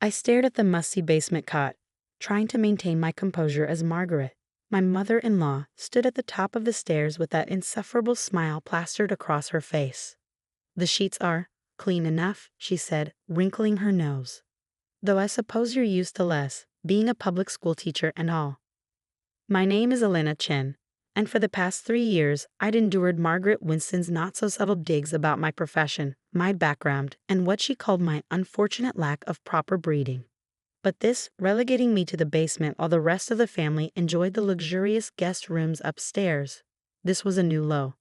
I stared at the musty basement cot, trying to maintain my composure as Margaret, my mother-in-law, stood at the top of the stairs with that insufferable smile plastered across her face. "The sheets are clean enough," she said, wrinkling her nose. "Though I suppose you're used to less, being a public school teacher and all." My name is Elena Chen, and for the past 3 years I'd endured Margaret Winston's not-so-subtle digs about my profession, my background, and what she called my unfortunate lack of proper breeding. But this, relegating me to the basement while the rest of the family enjoyed the luxurious guest rooms upstairs, this was a new low.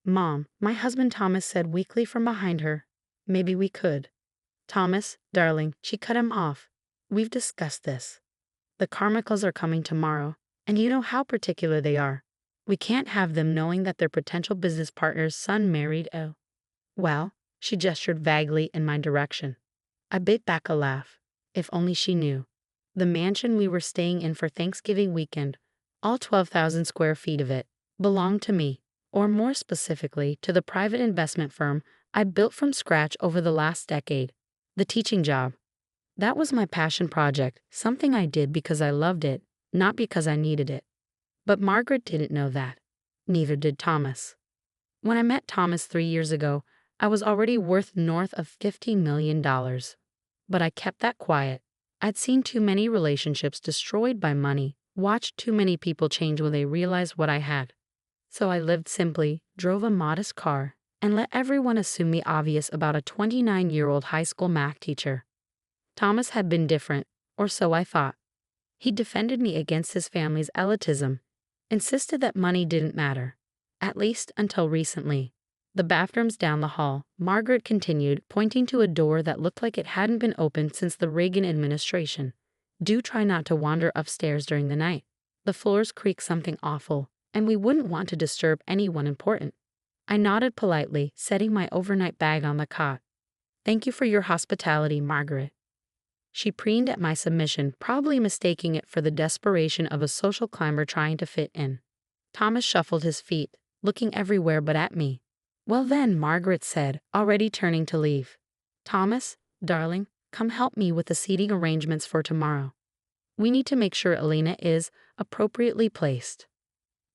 "Mom," my husband Thomas said weakly from behind her, "maybe we could." "Thomas, darling," she cut him off. "We've discussed this. The Carmichaels are coming tomorrow, and you know how particular they are. We can't have them knowing that their potential business partner's son married a—" "Well," she gestured vaguely in my direction. I bit back a laugh. If only she knew. The mansion we were staying in for Thanksgiving weekend, all 12,000 square feet of it, belonged to me, or more specifically, to the private investment firm I built from scratch over the last decade, the teaching job. That was my passion project, something I did because I loved it, not because I needed it. But Margaret didn't know that. Neither did Thomas. When I met Thomas 3 years ago, I was already worth north of $50 million. But I kept that quiet. I'd seen too many relationships destroyed by money, watched too many people change when they realized what I had. So I lived simply, drove a modest car, and let everyone assume the obvious about a 29-year-old high school math teacher. Thomas had been different, or so I thought. He defended me against his family's elitism, insisted that money didn't matter, at least until recently. "The bathroom's down the hall," Margaret continued, pointing to a door that looked like it hadn't been opened since the Reagan administration. "Do try not to wander upstairs during the night. The floors creak something awful, and we wouldn't want to disturb anyone important." I nodded politely, setting my overnight bag on the cot. "Thank you for your hospitality, Margaret." She preened at my submission, probably mistaking it for the desperation of a social climber trying to fit in. Thomas shuffled his feet, looking everywhere but at me. "Well then," Margaret said, already turning to leave. "Thomas, darling, come help me with the seating arrangements for tomorrow. We need to make sure Elena is appropriately placed."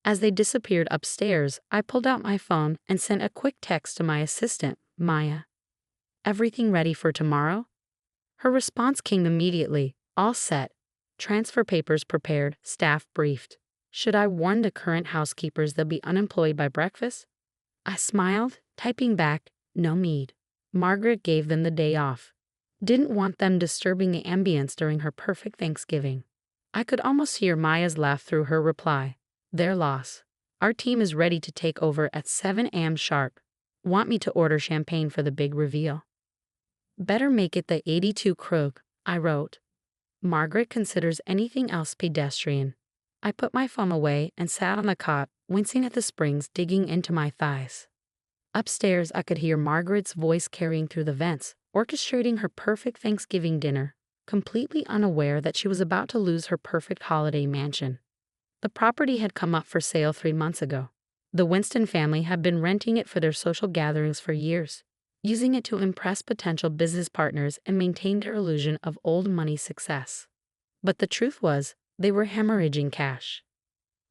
As they disappeared upstairs, I pulled out my phone and sent a quick text to my assistant, Maya. "Everything ready for tomorrow?" Her response came immediately, "All set. Transfer papers prepared, staff briefed. Should I warn the current housekeepers they'll be unemployed by breakfast?" I smiled, typing back, "No need." Margaret gave them the day off. Didn't want them disturbing the ambience during her perfect Thanksgiving. I could almost hear Maya's laugh through her reply. "Their loss. Our team is ready to take over at 7 a.m. sharp. Want me to order champagne for the big reveal?" "Better make it the 82 Krug," I wrote. Margaret considers anything else pedestrian. I put my phone away and sat on the cot, wincing at the springs digging into my thighs. Upstairs, I could hear Margaret's voice carrying through the vents, orchestrating her perfect Thanksgiving dinner, completely unaware that she was about to lose her perfect holiday mansion. The property had come up for sale 3 months ago. The Winston family had been renting it for their social gatherings for years, using it to impress potential business partners and maintain their illusion of old money success. But the truth was, they were hemorrhaging cash.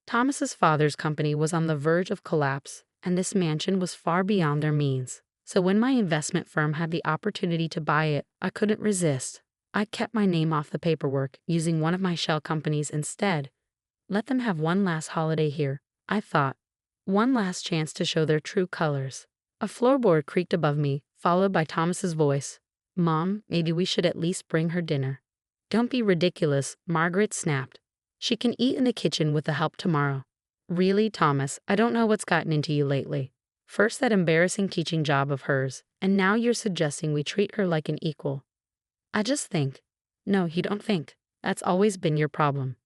Thomas's father's company was on the verge of collapse, and this mansion was far beyond their means. So when my investment firm had the opportunity to buy it, I couldn't resist. I kept my name off the paperwork, using one of my shell companies instead. Let them have one last holiday here, I thought. One last chance to show their true colors. A floorboard creaked above me, followed by Thomas's voice. "Mom, maybe we should at least bring her dinner." "Don't be ridiculous," Margaret snapped. "She can eat in the kitchen with the help tomorrow." "Really, Thomas, I don't know what's gotten into you lately. First that embarrassing teaching job of hers, and now you're suggesting we treat her like an equal." "I just think." "No, you don't think. That's always been your problem.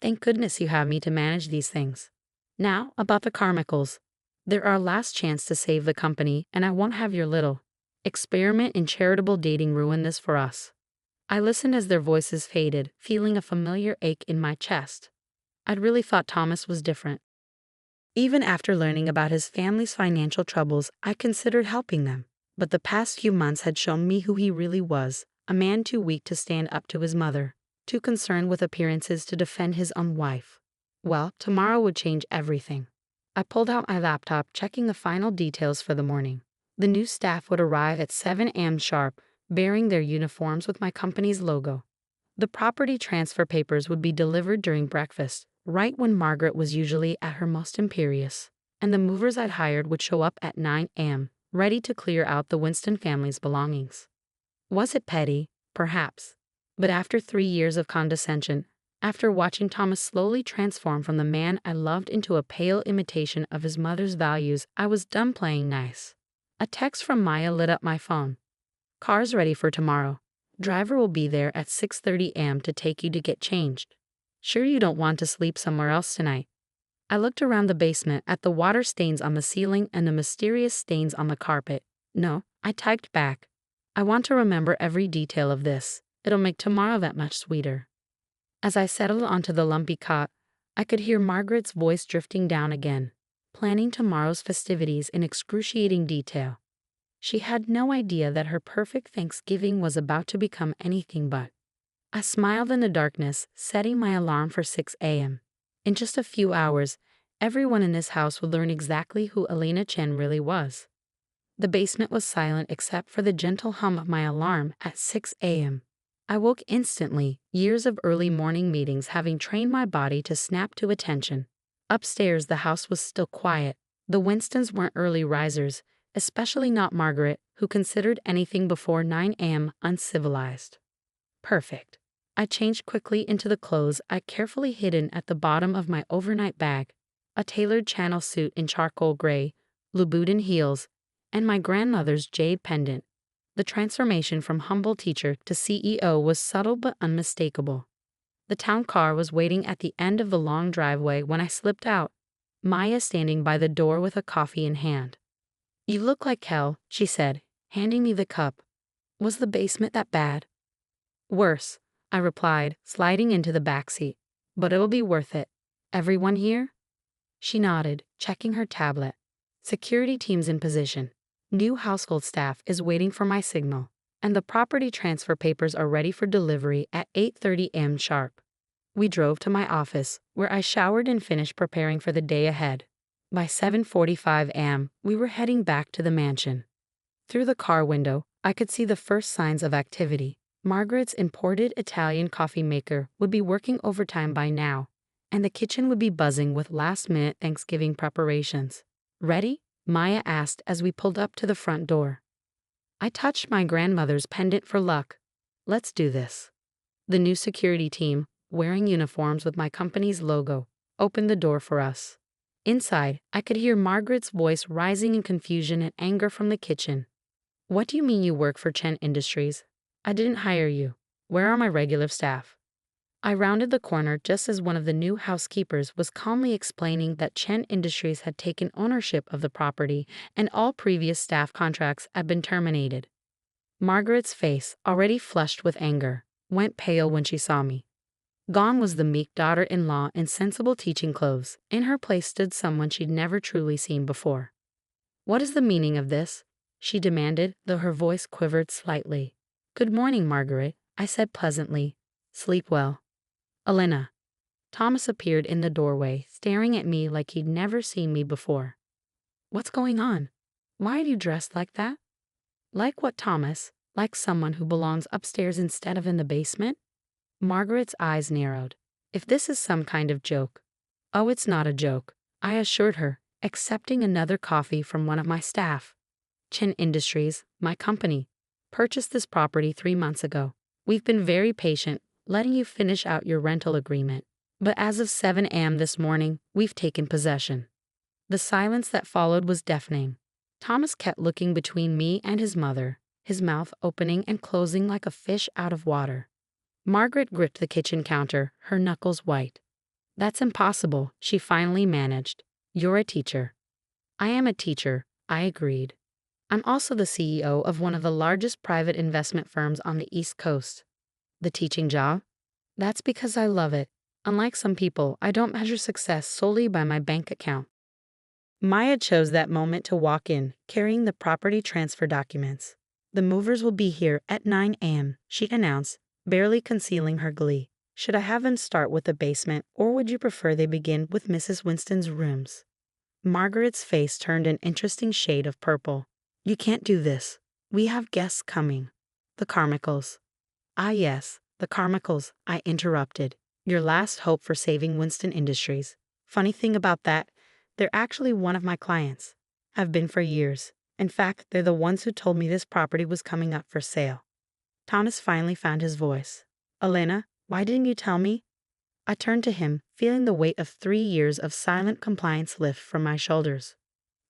Thank goodness you have me to manage these things. Now, about the Carmichaels. They're our last chance to save the company, and I won't have your little experiment in charitable dating ruin this for us." I listened as their voices faded, feeling a familiar ache in my chest. I'd really thought Thomas was different. Even after learning about his family's financial troubles, I considered helping them. But the past few months had shown me who he really was, a man too weak to stand up to his mother, too concerned with appearances to defend his own wife. Well, tomorrow would change everything. I pulled out my laptop, checking the final details for the morning. The new staff would arrive at 7 a.m. sharp, bearing their uniforms with my company's logo. The property transfer papers would be delivered during breakfast, right when Margaret was usually at her most imperious, and the movers I'd hired would show up at 9 a.m., ready to clear out the Winston family's belongings. Was it petty? Perhaps. But after 3 years of condescension, after watching Thomas slowly transform from the man I loved into a pale imitation of his mother's values, I was done playing nice. A text from Maya lit up my phone. "Car's ready for tomorrow. Driver will be there at 6:30 a.m. to take you to get changed. Sure you don't want to sleep somewhere else tonight?" I looked around the basement at the water stains on the ceiling and the mysterious stains on the carpet. "No," I typed back. "I want to remember every detail of this. It'll make tomorrow that much sweeter." As I settled onto the lumpy cot, I could hear Margaret's voice drifting down again, planning tomorrow's festivities in excruciating detail. She had no idea that her perfect Thanksgiving was about to become anything but. I smiled in the darkness, setting my alarm for 6 a.m. In just a few hours, everyone in this house would learn exactly who Elena Chen really was. The basement was silent except for the gentle hum of my alarm at 6 a.m. I woke instantly, years of early morning meetings having trained my body to snap to attention. Upstairs, the house was still quiet. The Winstons weren't early risers, especially not Margaret, who considered anything before 9 a.m. uncivilized. Perfect. I changed quickly into the clothes I'd carefully hidden at the bottom of my overnight bag, a tailored Channel suit in charcoal gray, Louboutin heels, and my grandmother's jade pendant. The transformation from humble teacher to CEO was subtle but unmistakable. The town car was waiting at the end of the long driveway when I slipped out, Maya standing by the door with a coffee in hand. "You look like hell," she said, handing me the cup. "Was the basement that bad?" "Worse," I replied, sliding into the back seat. "But it'll be worth it. Everyone here?" She nodded, checking her tablet. "Security team's in position. New household staff is waiting for my signal, and the property transfer papers are ready for delivery at 8:30 a.m. sharp." We drove to my office, where I showered and finished preparing for the day ahead. By 7:45 a.m., we were heading back to the mansion. Through the car window, I could see the first signs of activity. Margaret's imported Italian coffee maker would be working overtime by now, and the kitchen would be buzzing with last-minute Thanksgiving preparations. "Ready?" Maya asked as we pulled up to the front door. I touched my grandmother's pendant for luck. "Let's do this." The new security team, wearing uniforms with my company's logo, opened the door for us. Inside, I could hear Margaret's voice rising in confusion and anger from the kitchen. "What do you mean you work for Chen Industries? I didn't hire you. Where are my regular staff?" I rounded the corner just as one of the new housekeepers was calmly explaining that Chen Industries had taken ownership of the property and all previous staff contracts had been terminated. Margaret's face, already flushed with anger, went pale when she saw me. Gone was the meek daughter-in-law in sensible teaching clothes. In her place stood someone she'd never truly seen before. "What is the meaning of this?" she demanded, though her voice quivered slightly. "Good morning, Margaret," I said pleasantly. "Sleep well." "Elena." Thomas appeared in the doorway, staring at me like he'd never seen me before. "What's going on? Why are you dressed like that?" "Like what, Thomas? Like someone who belongs upstairs instead of in the basement?" Margaret's eyes narrowed. "If this is some kind of joke." "Oh, it's not a joke," I assured her, accepting another coffee from one of my staff. "Chen Industries, my company, purchased this property 3 months ago. We've been very patient, letting you finish out your rental agreement. But as of 7 a.m. this morning, we've taken possession." The silence that followed was deafening. Thomas kept looking between me and his mother, his mouth opening and closing like a fish out of water. Margaret gripped the kitchen counter, her knuckles white. "That's impossible," she finally managed. "You're a teacher." "I am a teacher," I agreed. "I'm also the CEO of one of the largest private investment firms on the East Coast." "The teaching job?" "That's because I love it. Unlike some people, I don't measure success solely by my bank account." Maya chose that moment to walk in, carrying the property transfer documents. The movers will be here at 9 a.m., she announced, barely concealing her glee. Should I have them start with the basement, or would you prefer they begin with Mrs. Winston's rooms? Margaret's face turned an interesting shade of purple. You can't do this. We have guests coming. The Carmichaels. Ah, yes, the Carmichaels, I interrupted. Your last hope for saving Winston Industries. Funny thing about that, they're actually one of my clients. Have been for years. In fact, they're the ones who told me this property was coming up for sale. Thomas finally found his voice. Elena, why didn't you tell me? I turned to him, feeling the weight of 3 years of silent compliance lift from my shoulders.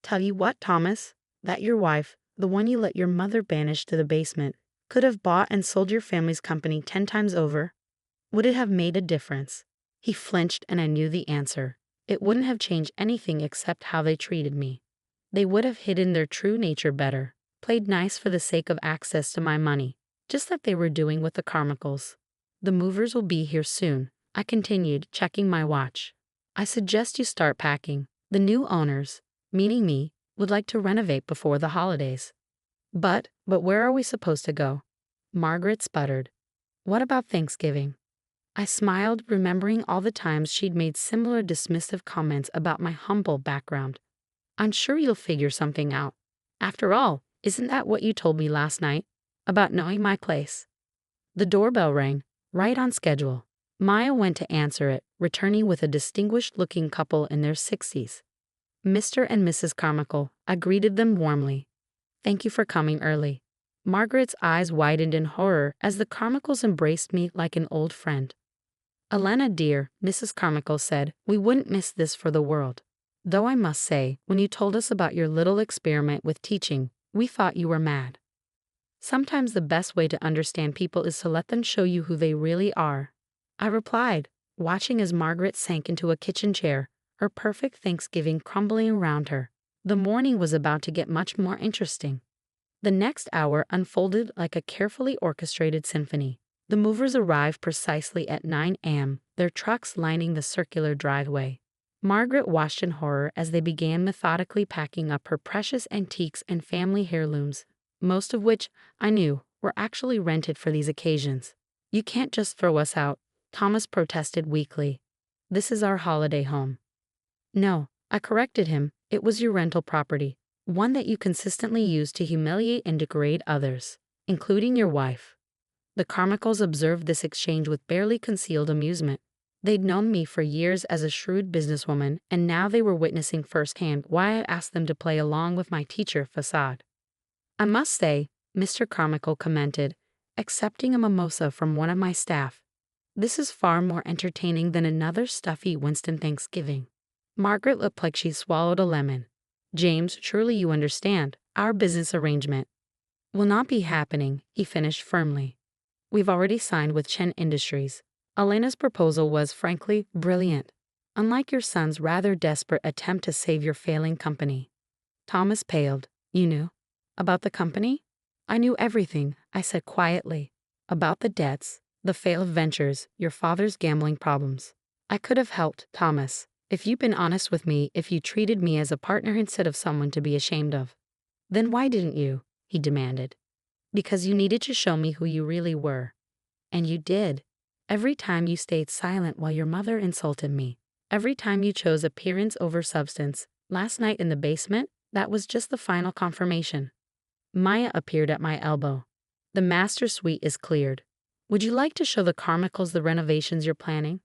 Tell you what, Thomas, that your wife, the one you let your mother banish to the basement, could have bought and sold your family's company 10 times over? Would it have made a difference? He flinched, and I knew the answer. It wouldn't have changed anything except how they treated me. They would have hidden their true nature better, played nice for the sake of access to my money, just like they were doing with the Carmichaels. The movers will be here soon, I continued, checking my watch. I suggest you start packing. The new owners, meaning me, would like to renovate before the holidays. But where are we supposed to go? Margaret sputtered. What about Thanksgiving? I smiled, remembering all the times she'd made similar dismissive comments about my humble background. I'm sure you'll figure something out. After all, isn't that what you told me last night? About knowing my place? The doorbell rang, right on schedule. Maya went to answer it, returning with a distinguished-looking couple in their 60s. Mr. and Mrs. Carmichael, I greeted them warmly. Thank you for coming early. Margaret's eyes widened in horror as the Carmichaels embraced me like an old friend. Elena dear, Mrs. Carmichael said, we wouldn't miss this for the world. Though I must say, when you told us about your little experiment with teaching, we thought you were mad. Sometimes the best way to understand people is to let them show you who they really are, I replied, watching as Margaret sank into a kitchen chair, her perfect Thanksgiving crumbling around her. The morning was about to get much more interesting. The next hour unfolded like a carefully orchestrated symphony. The movers arrived precisely at 9 a.m., their trucks lining the circular driveway. Margaret watched in horror as they began methodically packing up her precious antiques and family heirlooms, most of which, I knew, were actually rented for these occasions. You can't just throw us out, Thomas protested weakly. This is our holiday home. No, I corrected him, it was your rental property, one that you consistently used to humiliate and degrade others, including your wife. The Carmichaels observed this exchange with barely concealed amusement. They'd known me for years as a shrewd businesswoman, and now they were witnessing firsthand why I asked them to play along with my teacher facade. I must say, Mr. Carmichael commented, accepting a mimosa from one of my staff. This is far more entertaining than another stuffy Winston Thanksgiving. Margaret looked like she swallowed a lemon. James, surely you understand, our business arrangement will not be happening, he finished firmly. We've already signed with Chen Industries. Elena's proposal was, frankly, brilliant, unlike your son's rather desperate attempt to save your failing company. Thomas paled. You knew? About the company? I knew everything, I said quietly. About the debts, the failed ventures, your father's gambling problems. I could have helped, Thomas, if you'd been honest with me, if you treated me as a partner instead of someone to be ashamed of. Then why didn't you? He demanded. Because you needed to show me who you really were. And you did. Every time you stayed silent while your mother insulted me. Every time you chose appearance over substance. Last night in the basement, that was just the final confirmation. Maya appeared at my elbow. The master suite is cleared. Would you like to show the Carmichaels the renovations you're planning?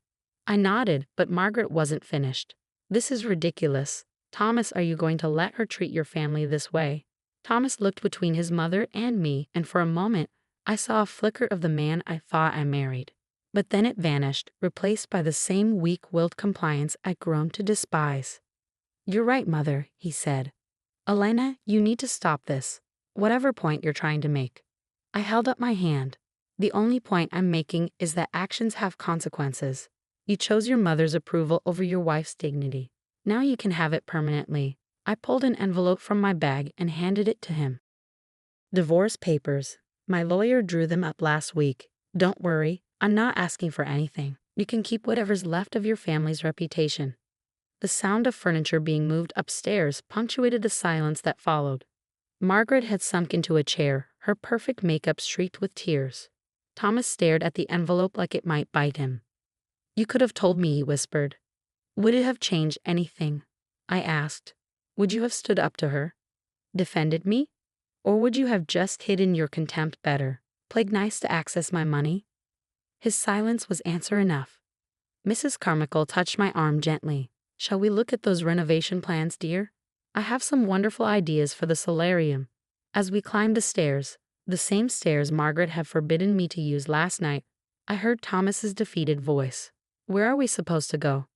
I nodded, but Margaret wasn't finished. This is ridiculous. Thomas, are you going to let her treat your family this way? Thomas looked between his mother and me, and for a moment, I saw a flicker of the man I thought I married. But then it vanished, replaced by the same weak-willed compliance I'd grown to despise. You're right, Mother, he said. Elena, you need to stop this, whatever point you're trying to make. I held up my hand. The only point I'm making is that actions have consequences. You chose your mother's approval over your wife's dignity. Now you can have it permanently. I pulled an envelope from my bag and handed it to him. Divorce papers. My lawyer drew them up last week. Don't worry, I'm not asking for anything. You can keep whatever's left of your family's reputation. The sound of furniture being moved upstairs punctuated the silence that followed. Margaret had sunk into a chair, her perfect makeup streaked with tears. Thomas stared at the envelope like it might bite him. "You could have told me," he whispered. "Would it have changed anything?" I asked. "Would you have stood up to her? Defended me? Or would you have just hidden your contempt better? Played nice to access my money?" His silence was answer enough. Mrs. Carmichael touched my arm gently. "Shall we look at those renovation plans, dear? I have some wonderful ideas for the solarium." As we climbed the stairs, the same stairs Margaret had forbidden me to use last night, I heard Thomas's defeated voice. "Where are we supposed to go?"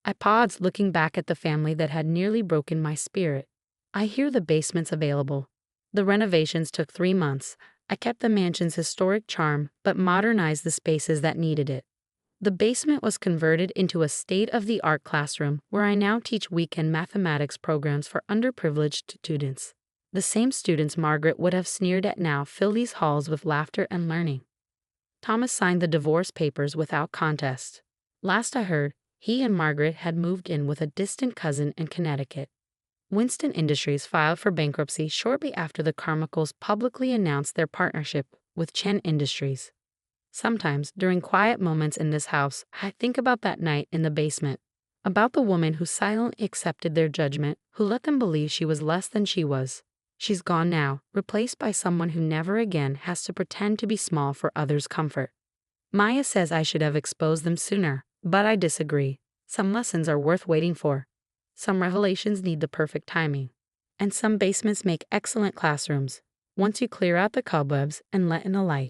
I paused, looking back at the family that had nearly broken my spirit. "I hear the basement's available. The renovations took 3 months. I kept the mansion's historic charm, but modernized the spaces that needed it. The basement was converted into a state-of-the-art classroom where I now teach weekend mathematics programs for underprivileged students. The same students Margaret would have sneered at now fill these halls with laughter and learning." Thomas signed the divorce papers without contest. Last I heard, he and Margaret had moved in with a distant cousin in Connecticut. Winston Industries filed for bankruptcy shortly after the Carmichaels publicly announced their partnership with Chen Industries. Sometimes, during quiet moments in this house, I think about that night in the basement, about the woman who silently accepted their judgment, who let them believe she was less than she was. She's gone now, replaced by someone who never again has to pretend to be small for others' comfort. Maya says I should have exposed them sooner, but I disagree. Some lessons are worth waiting for. Some revelations need the perfect timing. And some basements make excellent classrooms, once you clear out the cobwebs and let in the light.